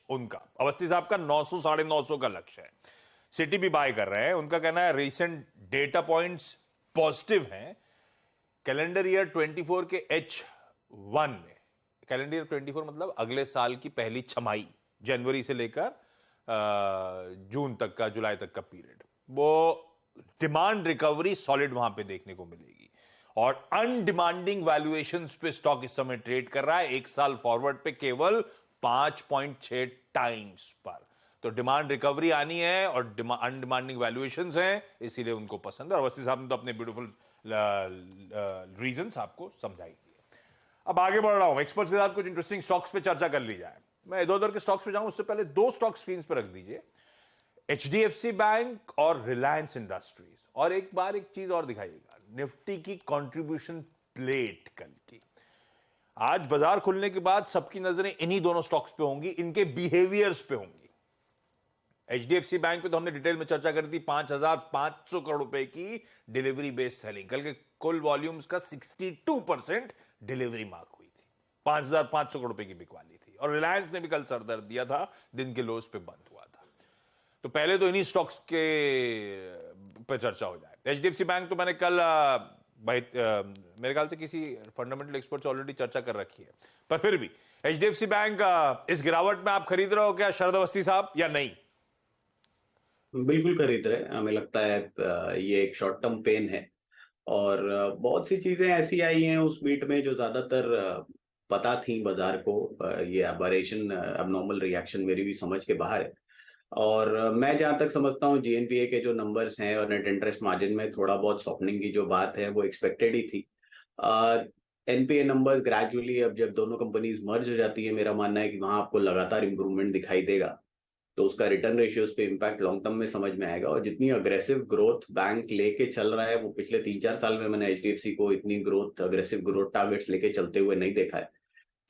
उनका, अवस्थी साहब का 900 950 का लक्ष्य है। सिटी भी बाय कर रहे हैं। उनका कहना है रीसेंट डेटा पॉइंट्स पॉजिटिव हैं। कैलेंडर ईयर 24 के H1 में, कैलेंडर ईयर 24 मतलब अगले साल की पहली छमाही, जनवरी से लेकर जून तक का, जुलाई तक का पीरियड, वो डिमांड रिकवरी सॉलिड वहां पे देखने को मिलेगी। और अनडिमांडिंग वैल्यूएशंस पे स्टॉक इस समय ट्रेड कर रहा है, एक साल फॉरवर्ड पे केवल 5.6 टाइम्स पर। तो डिमांड रिकवरी आनी है और अनडिमांडिंग वैल्यूएशंस हैं, इसीलिए उनको पसंद है। और अवस्थी साहब ने तो अपने ब्यूटीफुल रीजंस आपको समझाई दिए। अब आगे बढ़ रहा हूं, एक्सपर्ट्स के साथ कुछ इंटरेस्टिंग स्टॉक्स पे चर्चा कर ली जाए। मैं इधर उधर के स्टॉक्स पे जाऊं उससे पहले दो स्टॉक स्क्रीन पे रख दीजिए, HDFC बैंक और रिलायंस इंडस्ट्रीज। और एक बार एक चीज और दिखाइएगा, निफ्टी की कंट्रीब्यूशन प्लेट कल की। आज बाजार खुलने के बाद सबकी नजरें इन्हीं दोनों स्टॉक्स पे होंगी, इनके बिहेवियर्स पे होंगी। HDFC बैंक पे तो हमने डिटेल में चर्चा करी थी, 5,500 करोड़ रुपए की डिलीवरी बेस्ड सेलिंग, कल के कुल वॉल्यूम्स का 62% डिलीवरी मार्क हुई थी, 5,500 करोड़ रुपए की बिकवाली थी। और रिलायंस ने भी कल सरदर्द दिया था, दिन के लोस पे बंद हुआ था। तो पहले तो इन्हीं स्टॉक्स के पे चर्चा हो जाए। HDFC बैंक तो मैंने कल मेरे ख्याल से किसी फंडामेंटल एक्सपर्ट से ऑलरेडी चर्चा कर रखी है, पर फिर भी HDFC बैंक इस गिरावट में आप खरीद रहे हो क्या शरद अवस्थी साहब, या नहीं? बिल्कुल खरीद रहे हैं। हमें लगता है ये एक शॉर्ट टर्म पेन है और बहुत सी चीजें ऐसी आई हैं उस बीट में जो ज्यादातर पता थी बाजार को। ये अबरेशन, अबनॉर्मल रिएक्शन मेरी भी समझ के बाहर है। और मैं जहां तक समझता हूँ GNPA के जो नंबर्स हैं और नेट इंटरेस्ट मार्जिन में थोड़ा बहुत सॉफ्टनिंग की जो बात है वो एक्सपेक्टेड ही थी। NPA नंबर्स ग्रेजुअली, अब जब दोनों कंपनीज मर्ज हो जाती है, मेरा मानना है कि वहां आपको लगातार इंप्रूवमेंट दिखाई देगा। तो उसका रिटर्न रेशियोज पे इम्पैक्ट लॉन्ग टर्म में समझ में आएगा। और जितनी अग्रेसिव ग्रोथ बैंक लेके चल रहा है, वो पिछले 3-4 साल में मैंने HDFC को इतनी ग्रोथ, अग्रेसिव ग्रोथ टारगेट्स लेके चलते हुए नहीं देखा है।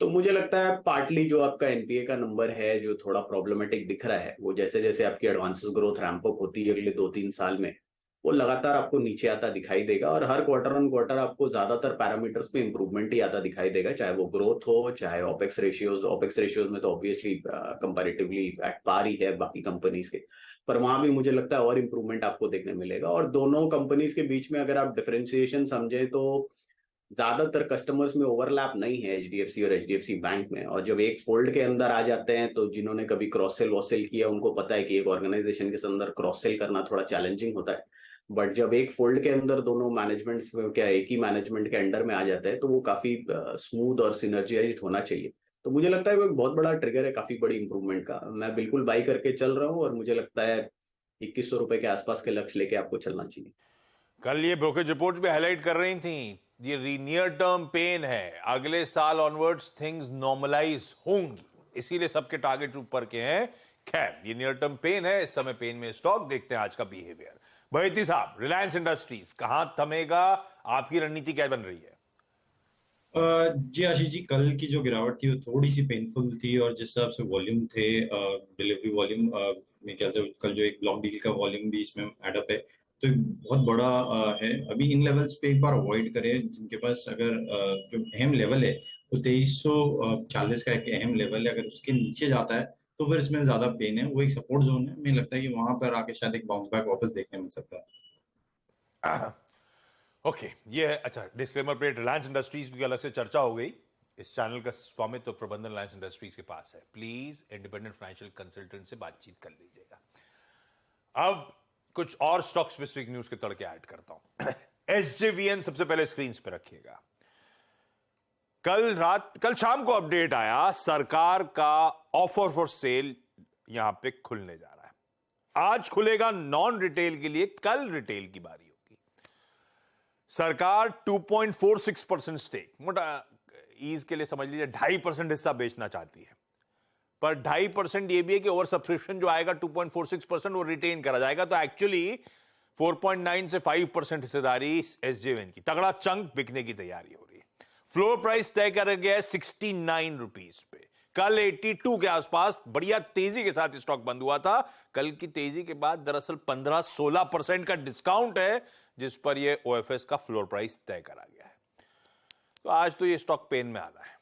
तो मुझे लगता है पार्टली जो आपका NPA का नंबर है जो थोड़ा प्रॉब्लमेटिक दिख रहा है, वो जैसे जैसे आपकी एडवांसेस ग्रोथ रैंप अप होती है अगले 2-3 साल में, वो लगातार आपको नीचे आता दिखाई देगा। और हर क्वार्टर ऑन क्वार्टर आपको ज्यादातर पैरामीटर्स पे इंप्रूवमेंट ही आता दिखाई देगा, चाहे वो ग्रोथ हो, चाहे OPEX रेशियोज में तो ऑब्वियसली कंपैरेटिवली एट पार ही है बाकी कंपनीज के, पर वहां भी मुझे लगता है और इंप्रूवमेंट आपको देखने मिलेगा। और दोनों कंपनीज के बीच में अगर आप डिफरेंशिएशन समझे तो ज्यादातर कस्टमर्स में ओवरलैप नहीं है HDFC और HDFC बैंक में। और जब एक फोल्ड के अंदर आ जाते हैं तो जिन्होंने कभी क्रॉस सेल वॉसेल किया उनको पता है कि एक ऑर्गेनाइजेशन के अंदर क्रॉस सेल करना थोड़ा चैलेंजिंग होता है। बट जब एक फोल्ड के अंदर दोनों मैनेजमेंट क्या एक ही मैनेजमेंट के अंडर में आ जाता है तो वो काफी स्मूथ और सिनर्जाइज्ड होना चाहिए। तो मुझे लगता है वो एक बहुत बड़ा ट्रिगर है काफी बड़ी इंप्रूवमेंट का। मैं बिल्कुल बाई करके चल रहा हूँ और मुझे लगता है 2100 रुपए के आसपास के लक्ष्य लेके आपको चलना चाहिए। कल ये ब्रोकरेज रिपोर्ट्स भी हाईलाइट कर रही थी, ये नियर टर्म पेन है, अगले साल ऑनवर्ड्स थिंग्स नॉर्मलाइज होंगी, इसीलिए सबके टारगेट ऊपर के हैं। खैर, ये नियर टर्म पेन है, इस समय पेन में स्टॉक। देखते हैं आज का बिहेवियर। बहेती साहब, रिलायंस इंडस्ट्रीज कहां थमेगा, आपकी रणनीति क्या बन रही है? जी आशीष जी, कल की जो गिरावट थी वो थोड़ी सी पेनफुल थी। और जिस हिसाब से वॉल्यूम थे, डिलीवरी वॉल्यूम, मेरे ख्याल से कल जो एक ब्लॉक डील का वॉल्यूम भी इसमें एडअप है, तो बहुत बड़ा है। अभी इन लेवल्स पे एक बार अवॉइड करें, जिनके पास अगर जो अहम लेवल है वो 2340 का एक अहम लेवल है, अगर उसके नीचे जाता है तो फिर इसमें ज्यादा पेन है। वो एक सपोर्ट जोन है, मुझे लगता है कि वहां पर आके शायद एक बाउंस बैक वापस देखने मिल सकता है। ओके, ये है। अच्छा, डिस्क्लेमर प्लेट, रिलायंस इंडस्ट्रीज की अलग से चर्चा हो गई। इस चैनल का स्वामित्व तो प्रबंधन रिलायंस इंडस्ट्रीज के पास है। प्लीज इंडिपेंडेंट फाइनेंशियल कंसल्टेंट से बातचीत कर लीजिएगा। अब कुछ और स्टॉक स्पेसिफिक न्यूज के तड़के ऐड करता हूं। SJVN सबसे पहले स्क्रीन पे रखिएगा। कल शाम को अपडेट आया, सरकार का ऑफर फॉर सेल यहां पे खुलने जा रहा है। आज खुलेगा नॉन रिटेल के लिए, कल रिटेल की बारी होगी। सरकार 2.46% स्टेक, मोटा ईज के लिए समझ लीजिए 2.5% हिस्सा बेचना चाहती है। पर 2.5% ये भी है कि ओवर सब्सक्रिप्शन जो आएगा 2.46% वो रिटेन करा जाएगा। तो एक्चुअली 4.9 से 5% हिस्सेदारी SJVN की, तगड़ा चंक बिकने की तैयारी हो रही है। फ्लोर प्राइस तय कर गया है 69 रुपीज पे। कल 82 के आसपास बढ़िया तेजी के साथ स्टॉक बंद हुआ था। कल की तेजी के बाद दरअसल 15-16% का डिस्काउंट है जिस पर यह OFS का फ्लोर प्राइस तय करा गया है। तो आज तो ये स्टॉक पेन में आ रहा है।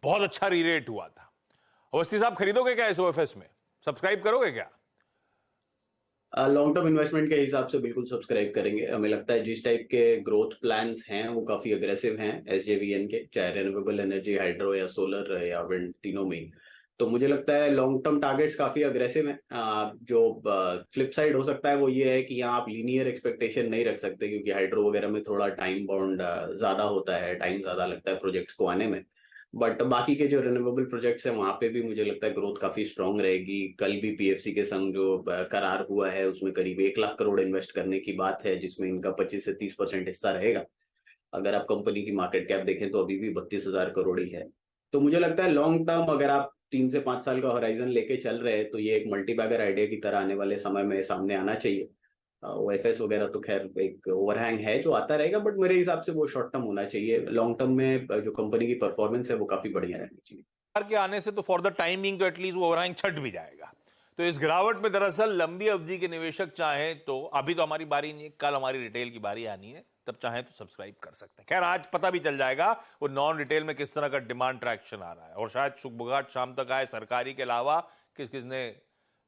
बहुत अच्छा रीरेट हुआ था, अवस्थी साहब, खरीदोगे क्या इस ओएफएस में? सब्सक्राइब करोगे क्या? लॉन्ग टर्म इन्वेस्टमेंट के हिसाब से बिल्कुल सब्सक्राइब करेंगे। हमें लगता है जिस टाइप के ग्रोथ प्लान्स हैं वो काफी अग्रेसिव हैं एसजेवीएन के, चाहे रिन्यूएबल एनर्जी, हाइड्रो या सोलर या विंड, तीनों में ही। तो मुझे लगता है लॉन्ग टर्म टारगेट्स काफी अग्रेसिव हैं। जो फ्लिप साइड हो सकता है वो ये है कि यहाँ आप लीनियर एक्सपेक्टेशन नहीं रख सकते, क्योंकि हाइड्रो वगैरह में थोड़ा टाइम बाउंड ज्यादा होता है, टाइम ज्यादा लगता है प्रोजेक्ट्स को आने में। बट बाकी के जो रिन्यूएबल प्रोजेक्ट्स हैं वहां पे भी मुझे लगता है ग्रोथ काफी स्ट्रांग रहेगी। कल भी पीएफसी के संग जो करार हुआ है उसमें करीब 1 लाख करोड़ इन्वेस्ट करने की बात है, जिसमें इनका 25 से 30% हिस्सा रहेगा। अगर आप कंपनी की मार्केट कैप देखें तो अभी भी 32,000 करोड़ ही है। तो मुझे लगता है लॉन्ग टर्म अगर आप 3 से 5 साल का होराइजन लेके चल रहे हैं तो ये एक मल्टीबैगर आइडिया की तरह आने वाले समय में सामने आना चाहिए। ओएफएस वगैरह तो खैर एक ओवरहैंग है जो आता रहेगा, बट मेरे हिसाब से वो शॉर्ट टर्म होना चाहिए। लॉन्ग टर्म में जो कंपनी की परफॉर्मेंस है वो काफी बढ़िया रहनी चाहिए। के आने से तो फॉर द टाइमिंग तो एटलीस्ट वो ओवरहैंग छट भी जाएगा। तो इस गिरावट में दरअसल लंबी अवधि के निवेशक चाहें तो, अभी तो हमारी बारी नहीं है, कल हमारी रिटेल की बारी आनी है, तब चाहें तो सब्सक्राइब कर सकते हैं। खैर आज पता भी चल जाएगा वो नॉन रिटेल में किस तरह का डिमांड ट्रैक्शन आ रहा है, और शायद सुबह शाम तक आए सरकारी के अलावा किस किसने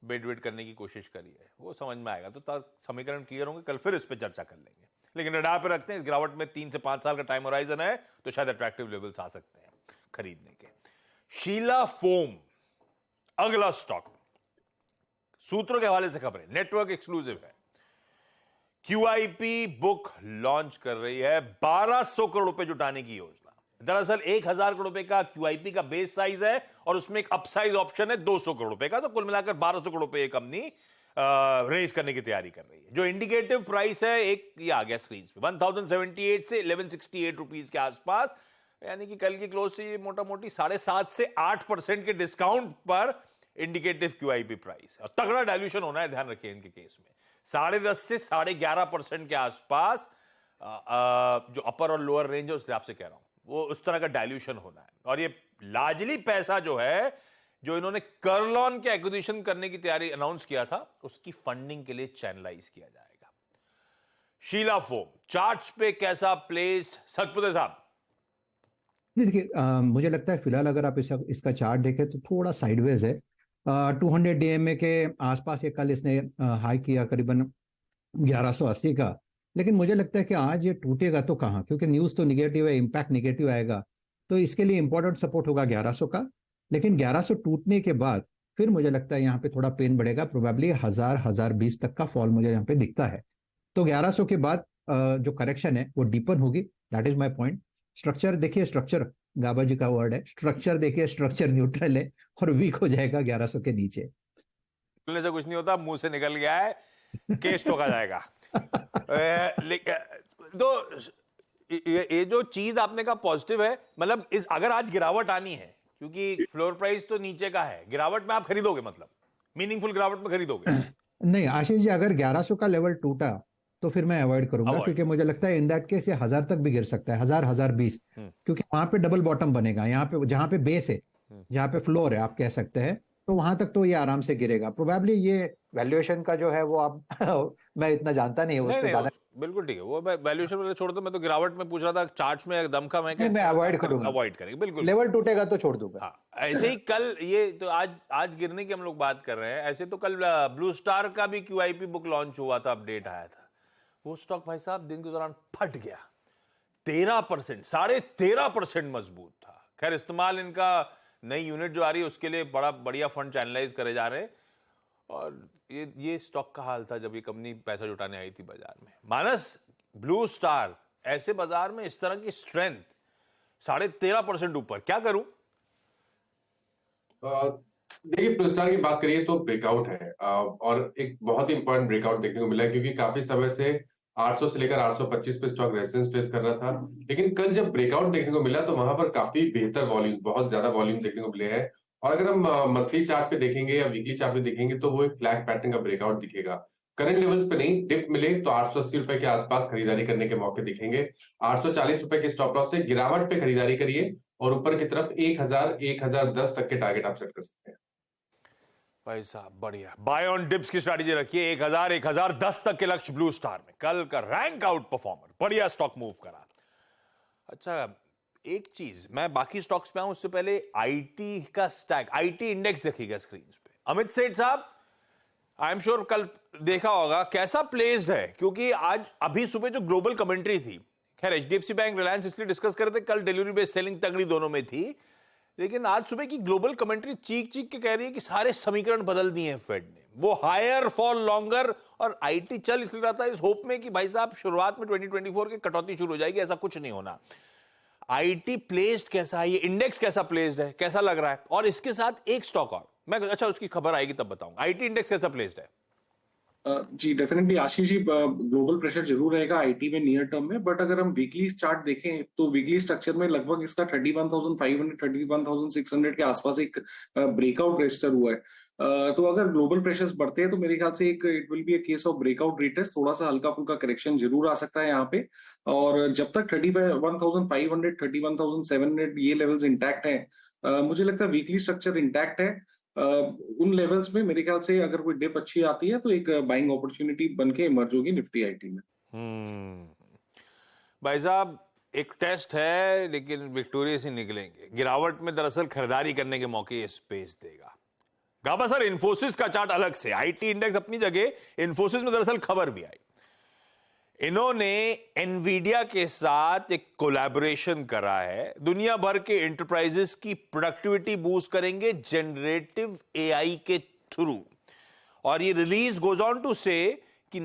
बेड वेट करने की कोशिश करी है वो समझ में आएगा। तो समीकरण क्लियर होंगे, कल फिर इस पर चर्चा कर लेंगे। लेकिन रडार पे रखते हैं, इस गिरावट में 3 से 5 साल का टाइम होराइजन है, तो शायद अट्रैक्टिव लेवल्स आ सकते हैं खरीदने के। शीला फोम अगला स्टॉक, सूत्रों के हवाले से खबरें, नेटवर्क एक्सक्लूसिव है। क्यूआईपी बुक लॉन्च कर रही है, 1200 करोड़ रुपए जुटाने की योजना। दरअसल 1000 करोड़ रुपए का क्यूआईपी का बेस साइज है और उसमें एक अपसाइज ऑप्शन है 200 करोड़ रुपए का, तो कुल मिलाकर 1200 करोड़ रुपए एक कंपनी रेज करने की तैयारी कर रही है। जो इंडिकेटिव प्राइस है, एक ये आ गया स्क्रीन पे, 1078 से 1168 रुपीज के आसपास, यानी कि कल की क्लोज से मोटा मोटी 7.5 से 8% के डिस्काउंट पर इंडिकेटिव क्यूआईपी प्राइस। और तगड़ा डायल्यूशन होना है, ध्यान रखिए इनके केस में 10.5 से 11.5% के आसपास जो अपर और लोअर रेंज है उस हिसाब से कह रहा हूं, वो उस तरह का डायल्यूशन होना है। और ये लार्जली पैसा जो है, जो इन्होंने कर्लॉन के एक्विजिशन करने की तैयारी अनाउंस किया था, उसकी फंडिंग के लिए चैनलाइज किया जाएगा। शीला फोम चार्ट्स पे कैसा प्लेस, सतपुते साहब? देखिए, मुझे लगता है फिलहाल अगर आप इसका चार्ट देखें तो थोड़ा साइडवेज है। 200 डीएमए के आसपास ये कल इसने हाई किया करीबन 1180 का, लेकिन मुझे लगता है कि आज ये टूटेगा तो कहाँ, क्योंकि न्यूज़ तो निगेटिव है, इम्पैक्ट निगेटिव आएगा, तो इसके लिए इंपॉर्टेंट सपोर्ट होगा 1100 का। लेकिन 1100 टूटने के बाद फिर मुझे लगता है यहाँ पे थोड़ा पेन बढ़ेगा, प्रोबेबली 1000-1020 तक का फॉल मुझे यहाँ पे दिखता है। तो 1100 के बाद जो करेक्शन है वो डीपन होगी, that is my point. Structure देखिए, स्ट्रक्चर गाबा जी का वर्ड है, स्ट्रक्चर देखिए, स्ट्रक्चर न्यूट्रल है और वीक हो जाएगा 1100 के नीचे। बोलने से कुछ नहीं होता, मुंह से निकल गया है, केस ठोका जाएगा। तो ये जो चीज आपने कहा पॉजिटिव है, मतलब इस अगर आज गिरावट आनी है, क्योंकि फ्लोर प्राइस तो नीचे का है, गिरावट में आप खरीदोगे, मतलब मीनिंगफुल गिरावट में खरीदोगे? नहीं आशीष जी, अगर 1100 का लेवल टूटा तो फिर मैं अवॉइड करूंगा, क्योंकि मुझे लगता है इन दैट केस ये 1000 तक भी गिर सकता है, 1000-1020, क्योंकि वहां पे डबल बॉटम बनेगा। यहाँ पे जहां पे बेस है, जहां पे फ्लोर है आप कह सकते हैं, तो वहां तक तो ये आराम से गिरेगा। प्रोबेबली ये वैल्यूएशन का जो है वो आप मैं इतना जानता नहीं है उस पे ज्यादा। बिल्कुल ठीक है, वो वैल्यूएशन वाले छोड़ दो, मैं तो गिरावट में पूछ रहा था, चार्ट्स में एकदम का मैं अवॉइड करूंगा, अवॉइड करेंगे बिल्कुल। लेवल टूटेगा तो छोड़ दूंगा। हाँ, ऐसे ही कल ये तो आज गिरने की हम लोग बात कर रहे हैं, ऐसे तो कल ब्लू स्टार का भी क्यूआईपी बुक लॉन्च हुआ था, अपडेट आया था, वो स्टॉक भाई साहब दिन के दौरान फट गया 13%, 13.5% मजबूत था। खैर इस्तेमाल इनका नई यूनिट जो आ रही है उसके लिए बड़ा बढ़िया फंड चैनलाइज करे जा रहे हैं, और ये स्टॉक का हाल था जब ये कंपनी पैसा जुटाने आई थी बाजार में। मानस, ब्लू स्टार ऐसे बाजार में इस तरह की स्ट्रेंथ 13.5% ऊपर, क्या करूं? देखिए, ब्लू स्टार की बात करिए तो ब्रेकआउट है, और एक बहुत ही इंपॉर्टेंट ब्रेकआउट देखने को मिला है, क्योंकि काफी समय से 800 से लेकर 825 पे स्टॉक रेजिस्टेंस फेस कर रहा था। लेकिन कल जब ब्रेकआउट देखने को मिला तो वहां पर काफी बेहतर वॉल्यूम, बहुत ज्यादा वॉल्यूम देखने को मिले हैं। और अगर हम मंथली चार्ट पे देखेंगे या वीकली चार्ट पे देखेंगे तो वो एक फ्लैग पैटर्न का ब्रेकआउट दिखेगा। करंट लेवल्स पे नहीं, डिप मिले तो 880 रुपए के आसपास खरीदारी करने के मौके दिखेंगे। 840 रुपए के स्टॉप लॉस से गिरावट पे खरीदारी करिए, और ऊपर की तरफ 1000-1010 तक के टारगेट आप सेट कर सकते हैं। भाई साहब बढ़िया, बाय ऑन डिप्स की स्ट्रैटेजी रखिए, 1000-1010 तक के लक्ष्य ब्लू स्टार में। कल का रैंक आउट परफॉर्मर, बढ़िया स्टॉक मूव करा। अच्छा, एक चीज, मैं बाकी स्टॉक्स पे आऊं उससे पहले आईटी का स्टैक, आईटी इंडेक्स देखिएगा स्क्रीन पे। अमित सेठ साहब, आई एम श्योर कल देखा होगा कैसा प्लेस्ड है, क्योंकि आज अभी सुबह जो ग्लोबल कमेंट्री थी, खैर एचडीएफसी बैंक रिलायंस इसलिए डिस्कस कर रहे थे, कल डिलीवरी बेस्ड सेलिंग तगड़ी दोनों में थी, लेकिन आज सुबह की ग्लोबल कमेंट्री चीख चीख के कह रही है कि सारे समीकरण बदल दिए हैं फेड ने, वो हायर फॉर लॉन्गर, और आईटी चल इसलिए रहा था इस होप में कि भाई साहब शुरुआत में 2024 की कटौती शुरू हो जाएगी, ऐसा कुछ नहीं होना। आईटी प्लेस्ड कैसा है, ये इंडेक्स कैसा प्लेस्ड है, कैसा लग रहा है? और इसके साथ एक स्टॉक और मैं, अच्छा उसकी खबर आएगी तब बताऊंगा, आईटी इंडेक्स कैसा प्लेस्ड है? जी definitely Ashish ji, global pressure जरूर रहेगा आईटी में नियर टर्म में, बट अगर हम वीकली चार्ट देखें तो वीकली स्ट्रक्चर में लगभग इसका 31,500 31,600 के आसपास एक ब्रेकआउट रजिस्टर हुआ है। तो अगर ग्लोबल प्रेशर्स बढ़ते हैं तो मेरे ख्याल से एक it will be a case of breakout retest, थोड़ा सा हल्का फुल्का करेक्शन जरूर आ सकता है यहाँ पे। और जब तक 31,500 31,700 ये लेवल्स इंटैक्ट हैं, मुझे लगता है वीकली स्ट्रक्चर इंटैक्ट है। उन लेवल्स में मेरे ख्याल से अगर कोई डिप अच्छी आती है तो एक बाइंग अपॉर्चुनिटी बन के इमर्ज होगी निफ्टी आईटी में। भाई साहब एक टेस्ट है, लेकिन विक्टोरियस ही निकलेंगे। गिरावट में दरअसल खरीदारी करने के मौके ये स्पेस देगा। गाबा सर, इन्फोसिस का चार्ट अलग से, आईटी इंडेक्स अपनी जगह, इन्फोसिस में दरअसल खबर भी आई, इन्होंने एनवीडिया के साथ एक कोलैबोरेशन करा है, दुनिया भर के एंटरप्राइजेस की प्रोडक्टिविटी बूस्ट करेंगे जनरेटिव एआई के थ्रू। और ये रिलीज गोज ऑन टू से कि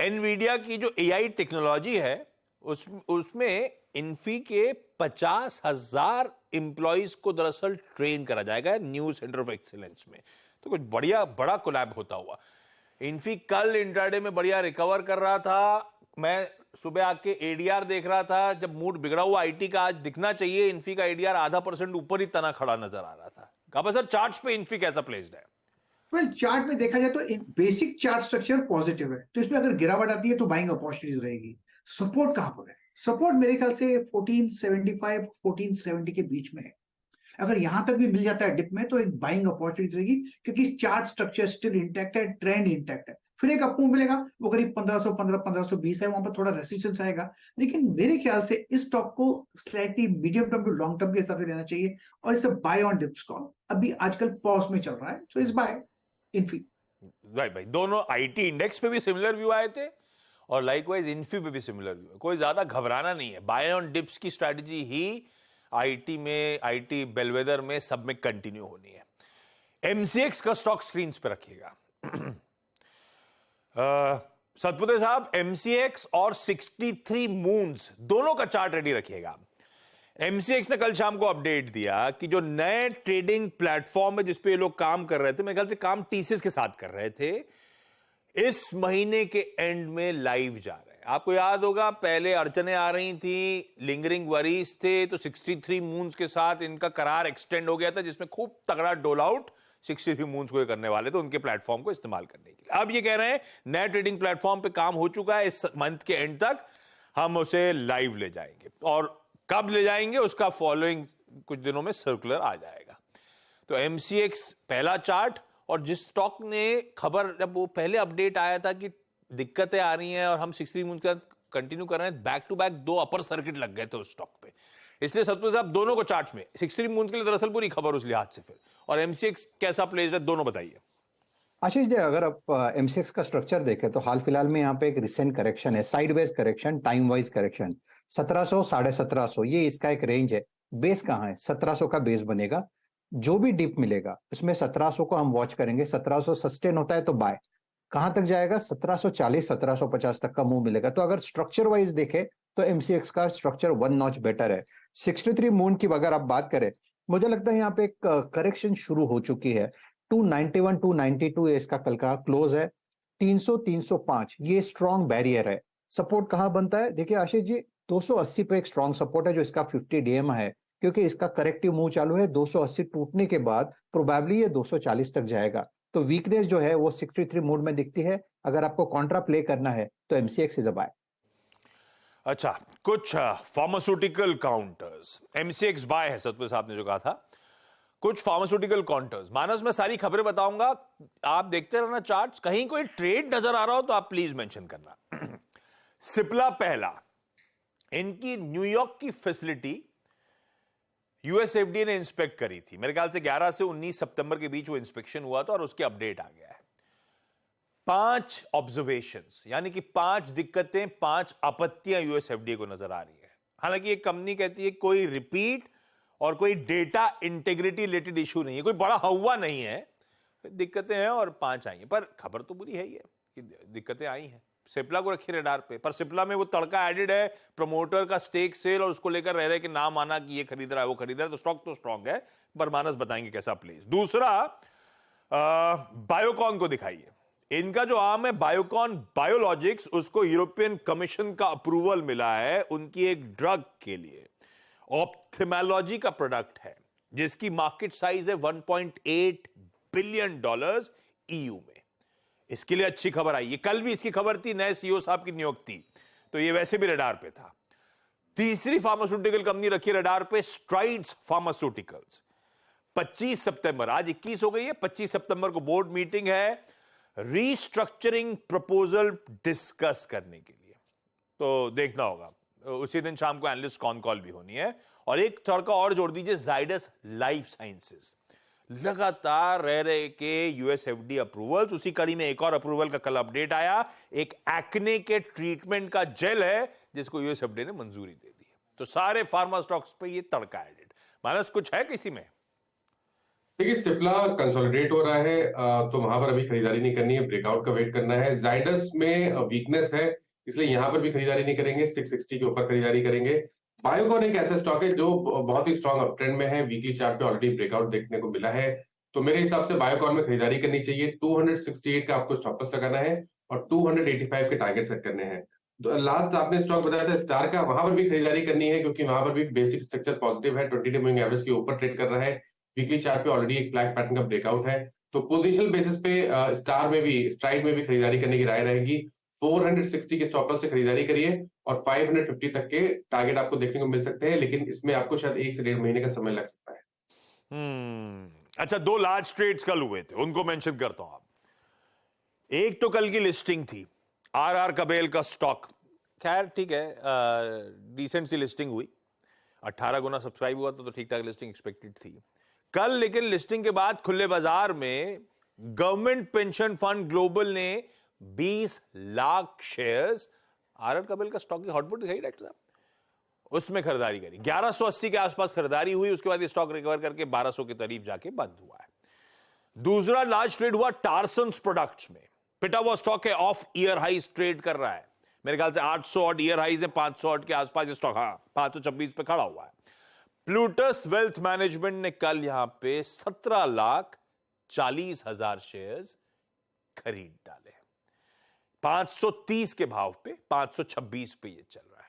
एनवीडिया की जो एआई टेक्नोलॉजी है उसमें इन्फी के 50,000 एम्प्लॉइज को दरअसल ट्रेन करा जाएगा न्यू सेंटर ऑफ एक्सीलेंस में। तो कुछ बढ़िया बड़ा कोलैब होता हुआ। इन्फी कल इंट्राडे में बढ़िया रिकवर कर रहा था, मैं सुबह आके एडीआर देख रहा था, जब मूड बिगड़ा हुआ आईटी का आज दिखना चाहिए, इन्फी का एडीआर 0.5% ऊपर ही तना खड़ा नजर आ रहा था। गाबा सर, चार्ट्स पे इन्फी कैसा प्लेस्ड है? वेल, चार्ट में देखा जाए तो बेसिक चार्ट स्ट्रक्चर पॉजिटिव है, तो इसमें अगर गिरावट आती है तो बाइंग अपॉर्चुनिटीज रहेगी। सपोर्ट कहां पर है? सपोर्ट मेरे ख्याल से 1475 1470 के बीच में है। अगर यहां तक भी मिल जाता है डिप में तो एक बाइंग अपॉर्चुनिटी रहेगी, क्योंकि चार्ट स्ट्रक्चर स्टिल इंटैक्ट है, ट्रेंड इंटैक्ट है। फिर एक अप मूव मिलेगा, वो करीब 1520 है, वहां पर थोड़ा रेसिस्टेंस आएगा। लेकिन मेरे ख्याल से इस स्टॉक को slightly medium term to long term के हिसाब से लेना चाहिए, और इसे बाय ऑन डिप्स कॉल अभी आजकल पॉज में चल रहा है, सो इस बाय इन्फी। भाई दोनों आईटी इंडेक्स पे भी सिमिलर व्यू आए थे और लाइकवाइज इन्फी पे भी सिमिलर व्यू है, कोई ज्यादा घबराना नहीं है। बाय ऑन डिप्स की स्ट्रैटेजी ही आईटी में, आईटी बेलवेदर में, सब में कंटिन्यू होनी है। एमसीएक्स का स्टॉक स्क्रीन पे रखिएगा। सतपुते साहब, एमसीएक्स और 63 मून्स दोनों का चार्ट रेडी रखिएगा। एमसीएक्स ने कल शाम को अपडेट दिया कि जो नए ट्रेडिंग प्लेटफॉर्म है जिसपे ये लोग काम कर रहे थे, मेरे ख्याल से काम टीसीएस के साथ कर रहे थे, इस महीने के एंड में लाइव जा रहे हैं। आपको याद होगा पहले अड़चने आ रही थी, लिंगरिंग वरीज थे, तो 63 मून्स के साथ इनका करार एक्सटेंड हो गया था, जिसमें खूब तगड़ा डोल आउट 63 मून्स को करने वाले थे उनके प्लेटफॉर्म को इस्तेमाल करने के लिए। अब ये कह रहे हैं नए ट्रेडिंग प्लेटफॉर्म पे काम हो चुका है, इस मंथ के एंड तक हम उसे लाइव ले जाएंगे, और कब ले जाएंगे उसका फॉलोइंग कुछ दिनों में सर्कुलर आ जाएगा। तो एमसीएक्स पहला चार्ट, और जिस स्टॉक ने खबर, जब वो पहले अपडेट आया था कि दिक्कतें आ रही हैं और हम 63 मून के साथ कंटिन्यू कर रहे हैं, back to back 2 upper circuit लग गए थे उस स्टॉक पे। इसलिए सतपुर साहब दोनों को चार्ट्स में 63 मून के लिए दरअसल पूरी खबर उस लिहाज से, फिर और एमसीएक्स कैसा प्लेस्ड है दोनों बताइए। आशीष जी, अगर आप एमसीएक्स का स्ट्रक्चर देखें तो हाल फिलहाल में यहाँ पे एक रिसेंट करेक्शन है, sideways correction, time wise correction, 1700 1750 ये इसका एक रेंज है। बेस कहाँ है? 1700 का बेस बनेगा। जो भी डिप मिलेगा उसमें 1700 को हम वॉच करेंगे। 1700 सस्टेन होता है तो बाय। कहां तक जाएगा? 1740 1750 तक का मूव मिलेगा। तो अगर स्ट्रक्चर वाइज देखे तो एमसीएक्स का स्ट्रक्चर 1 नॉच बेटर है। 63 मून की अगर आप बात करें, मुझे लगता है यहाँ पे एक करेक्शन शुरू हो चुकी है। 291 292 इसका कल का क्लोज है। 300 305 ये स्ट्रॉन्ग बैरियर है। सपोर्ट कहां बनता है? देखिए आशीष जी, 280 पे एक स्ट्रॉन्ग सपोर्ट है जो इसका 50 डीएम है, क्योंकि इसका करेक्टिव मूव चालू है। 280 टूटने के बाद प्रोबेबली ये 240 तक जाएगा। तो वीकनेस जो है वो 63 मूड में दिखती है। अगर आपको कॉन्ट्रा प्ले करना है तो एमसीएक्स इज अ बाय। अच्छा, कुछ फार्मास्यूटिकल काउंटर्स, एमसीएक्स बाय है सतपुर साहब ने जो कहा था। कुछ फार्मास्यूटिकल काउंटर्स, मानस मैं सारी खबरें बताऊंगा, आप देखते रहना चार्ट्स, कहीं कोई ट्रेड नजर आ रहा हो तो आप प्लीज मेंशन करना। सिप्ला पहला, इनकी न्यूयॉर्क की फैसिलिटी यूएसएफडीए ने इंस्पेक्ट करी थी, मेरे ख्याल से 11 से 19 सितंबर के बीच वो इंस्पेक्शन हुआ था और उसकी अपडेट आ गया है। 5 ऑब्जर्वेशंस, यानी कि 5 दिक्कतें, 5 आपत्तियां यूएसएफडीए को नजर आ रही है। हालांकि एक कंपनी कहती है कोई रिपीट और कोई डेटा इंटीग्रिटी रिलेटेड इशू नहीं है, कोई बड़ा हवा नहीं है, दिक्कतें हैं और 5 आई हैं। पर खबर तो बुरी है ही है कि दिक्कतें आई हैं। सिप्ला को रखी रडार पे, पर सिप्ला में वो तड़का एडेड है प्रमोटर का स्टेक सेल और उसको लेकर रह रहे कि नाम आना कि ये खरीद रहा है वो खरीद रहा है, तो स्टॉक तो स्ट्रांग है, पर मानस बताएंगे कैसा प्लेस। दूसरा, बायोकॉन को दिखाइए। इनका जो आर्म है बायोकॉन बायोलॉजिक्स, उसको यूरोपियन कमीशन का अप्रूवल मिला है उनकी एक ड्रग के लिए, ऑप्थेमोलॉजी का प्रोडक्ट है, जिसकी मार्केट साइज है $1.8 बिलियन ईयू में। इसके लिए अच्छी खबर आई है। कल भी इसकी खबर थी, नए सीईओ साहब की नियुक्ति, तो ये वैसे भी रडार पे था। तीसरी फार्मास्यूटिकल कंपनी रखी रडार पे, स्ट्राइड्स फार्मास्यूटिकल्स। 25 सितंबर, आज 21 हो गई है, 25 सितंबर को बोर्ड मीटिंग है रीस्ट्रक्चरिंग प्रपोजल डिस्कस करने के लिए, तो देखना होगा। उसी दिन शाम को एनालिस्ट कॉन कॉल भी होनी है। और एक तड़का और जोड़ दीजिए, जाइडस लाइफ साइंसेस, लगातार रह रहे के यूएसएफडी अप्रूवल्स, उसी कड़ी में एक और अप्रूवल का कल अपडेट आया, एक एक्ने के ट्रीटमेंट का जेल है जिसको यूएसएफडी ने मंजूरी दे दी है। तो सारे फार्मा स्टॉक्स पे ये तड़का एडेड। मानस कुछ है किसी में? देखिए, सिप्ला कंसोलिडेट हो रहा है, तो वहां पर अभी खरीदारी नहीं करनी है, ब्रेकआउट का वेट करना है। जाइडस में वीकनेस है, इसलिए यहां पर भी खरीदारी नहीं करेंगे, 660 के ऊपर खरीदारी करेंगे। बायोकॉन एक ऐसा स्टॉक है जो बहुत ही स्ट्रॉन्ग अपट्रेंड में है, वीकली चार्ट पे ऑलरेडी ब्रेकआउट देखने को मिला है, तो मेरे हिसाब से बायोकॉन में खरीदारी करनी चाहिए। 268 का आपको स्टॉप लॉस लगाना है और 285 के टारगेट सेट करने हैं। लास्ट आपने स्टॉक बताया था स्टार का, वहां पर भी खरीदारी करनी है क्योंकि वहां पर भी बेसिक स्ट्रक्चर पॉजिटिव है, 20 डे मूविंग एवरेज के ऊपर ट्रेड कर रहा है, वीकली चार्ट पे ऑलरेडी एक फ्लैग पैटर्न का ब्रेकआउट है, तो पोजिशनल बेसिस पे स्टार में भी, स्ट्राइड में भी खरीदारी करने की राय रहेगी। 460 के स्टॉप लॉस से खरीदारी करिए और 550 तक के टारगेट आपको देखने को मिल सकते हैं, लेकिन इसमें आपको शायद 1 से 1.5 महीने का समय लग सकता है। अच्छा, 2 लार्ज ट्रेड्स कल हुए थे, उनको मेंशन करता हूं। आप एक तो कल की लिस्टिंग थी आरआर कबेल का स्टॉक, खैर ठीक है, डिसेंट सी लिस्टिंग हुई, 18 गुना सब्सक्राइब हुआ तो ठीक ठाक लिस्टिंग एक्सपेक्टेड थी कल। लेकिन लिस्टिंग के बाद खुले बाजार में गवर्नमेंट पेंशन फंड ग्लोबल ने 20 लाख शेयर्स आरआर कबेल का स्टॉक की हॉटबुट दिखाई डॉक्टर साहब, उसमें खरीदारी करी। 1180 के आसपास खरीदारी हुई, उसके बाद ये स्टॉक रिकवर करके 1200 के करीब जाके बंद हुआ है। दूसरा लार्ज ट्रेड हुआ टार्सन्स प्रोडक्ट्स में, पिटा हुआ स्टॉक है, ऑफ ईयर हाइज ट्रेड कर रहा है, मेरे ख्याल से 800 और ईयर हाइज है, 500 के आसपास ये स्टॉक, हाँ 526 पे खड़ा हुआ है। प्लूटस वेल्थ मैनेजमेंट ने कल यहां पे 17,40,000 शेयर्स खरीद डाले, 530 के भाव पे 526 पे ये चल रहा है।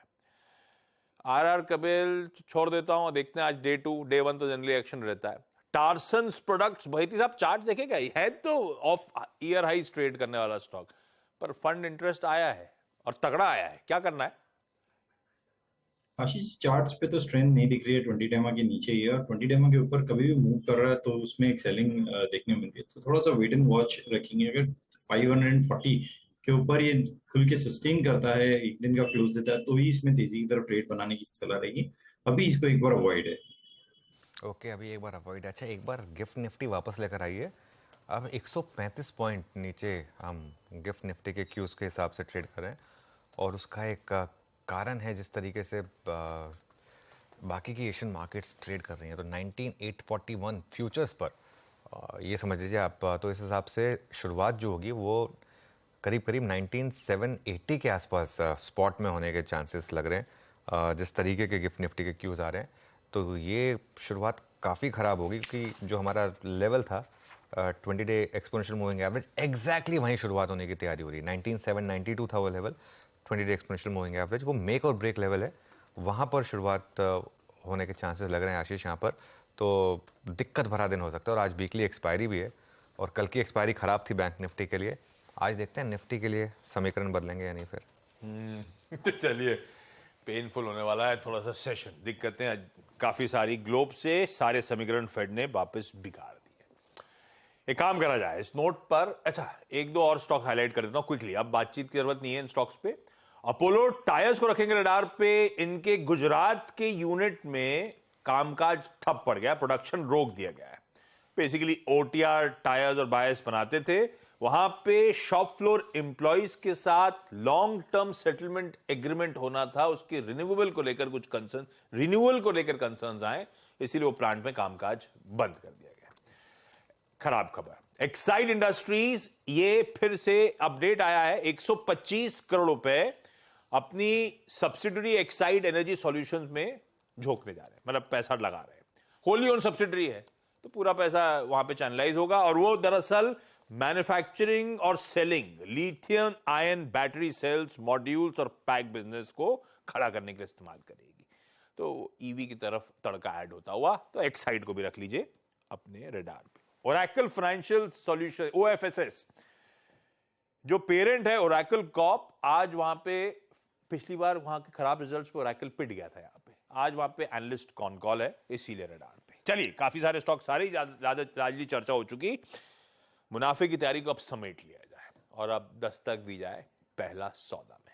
आरआर कबेल छोड़ देता हूं, देखते हैं आज डे 2, डे 1 तो जनरली एक्शन रहता है। टार्सन्स प्रोडक्ट्स, बहती साहब चार्ट देखेगा, है तो ऑफ ईयर हाइज ट्रेड करने वाला स्टॉक, पर फंड इंटरेस्ट आया है और तगड़ा आया है, क्या करना है? आशीष, चार्ट्स पे तो स्ट्रेंथ नहीं दिख रही है, 20 डेमा के नीचे ही है, और 20 डेमा के ऊपर कभी भी मूव कर रहा है तो उसमें एक सेलिंग देखने को मिल रही है, तो थोड़ा सा वेट एंड वॉच रखेंगे। अगर 540 के ऊपर ये खुल के सस्टेन करता है, एक दिन का क्लोज देता है, तो ही इसमें तेजी की तरफ ट्रेड बनाने की सलाह रहेगी। अभी इसको एक बार अवॉइड है। ओके, अभी एक बार अवॉइड। अच्छा, एक बार गिफ्ट निफ्टी वापस लेकर आइए। अब 135 पॉइंट नीचे हम गिफ्ट निफ्टी के क्यूज के हिसाब से ट्रेड कर रहे हैं, और उसका एक कारण है जिस तरीके से बाकी की एशियन मार्केट्स ट्रेड कर रही हैं। तो 19,841 फ्यूचर्स पर ये समझ लीजिए आप, तो इस हिसाब से शुरुआत जो होगी वो करीब करीब 19,780 के आसपास स्पॉट में होने के चांसेस लग रहे हैं, जिस तरीके के गिफ्ट निफ्टी के क्यूज आ रहे हैं। तो ये शुरुआत काफ़ी ख़राब होगी, क्योंकि जो हमारा लेवल था 20 day exponential moving average, exactly वहीं शुरुआत होने की तैयारी हो रही है। 19,792 था वो level, 20 day exponential moving average, वो मेक और ब्रेक लेवल है, वहाँ पर शुरुआत होने के चांसेस लग रहे हैं आशीष यहाँ पर। तो दिक्कत भरा दिन हो सकता है, और आज वीकली एक्सपायरी भी है, और कल की एक्सपायरी ख़राब थी बैंक निफ्टी के लिए। आज देखते हैं निफ्टी के लिए समीकरण बदलेंगे या नहीं फिर। तो चलिए, पेनफुल होने वाला है थोड़ा सा सेशन, दिक्कतें काफ़ी सारी, ग्लोब से सारे समीकरण फेड ने वापस बिगाड़ दिए। एक काम करा जाए इस नोट पर, अच्छा एक दो और स्टॉक हाईलाइट कर देता हूं क्विकली, अब बातचीत की जरूरत नहीं है इन स्टॉक्स पे। अपोलो टायर्स को रखेंगे रडार पे, इनके गुजरात के यूनिट में कामकाज ठप पड़ गया, प्रोडक्शन रोक दिया गया है। बेसिकली ओटीआर टायर्स और बायर्स बनाते थे, वहां पे शॉप फ्लोर एम्प्लॉइज के साथ लॉन्ग टर्म सेटलमेंट एग्रीमेंट होना था, उसके रिन्यूएबल को लेकर कुछ कंसर्न, रिन्यूअल को लेकर कंसर्न्स आए, इसीलिए वो प्लांट में कामकाज बंद कर दिया गया। खराब खबर, एक्साइड इंडस्ट्रीज, ये फिर से अपडेट आया है, 125 करोड़ रुपए अपनी सब्सिडरी एक्साइड एनर्जी सॉल्यूशंस में झोंकने जा रहे हैं, मतलब पैसा लगा रहे हैं। होली ओन सब्सिडरी है तो पूरा पैसा वहां पे चैनलाइज होगा, और वो दरअसल मैन्युफैक्चरिंग और selling lithium ion battery cells, modules और पैक बिजनेस को खड़ा करने के लिए इस्तेमाल करेगी। तो ईवी की तरफ तड़का ऐड होता हुआ, तो एक्साइड को भी रख लीजिए अपने रडार पे। ओरेकल फाइनेंशियल सॉल्यूशन, ओएफएसएस, जो पेरेंट है ओरेकल कॉर्प, आज वहां पे पिछली बार वहां के खराब रिजल्ट्स पे ओरेकल पिट गया था, यहां पे आज वहां पे एनालिस्ट कॉन कॉल है, इसीलिए रडार पे। चलिए, काफी सारे स्टॉक, सारी ज्यादा चर्चा हो चुकी, मुनाफे की तैयारी को अब समेट लिया जाए और अब दस्तक दी जाए पहला सौदा में।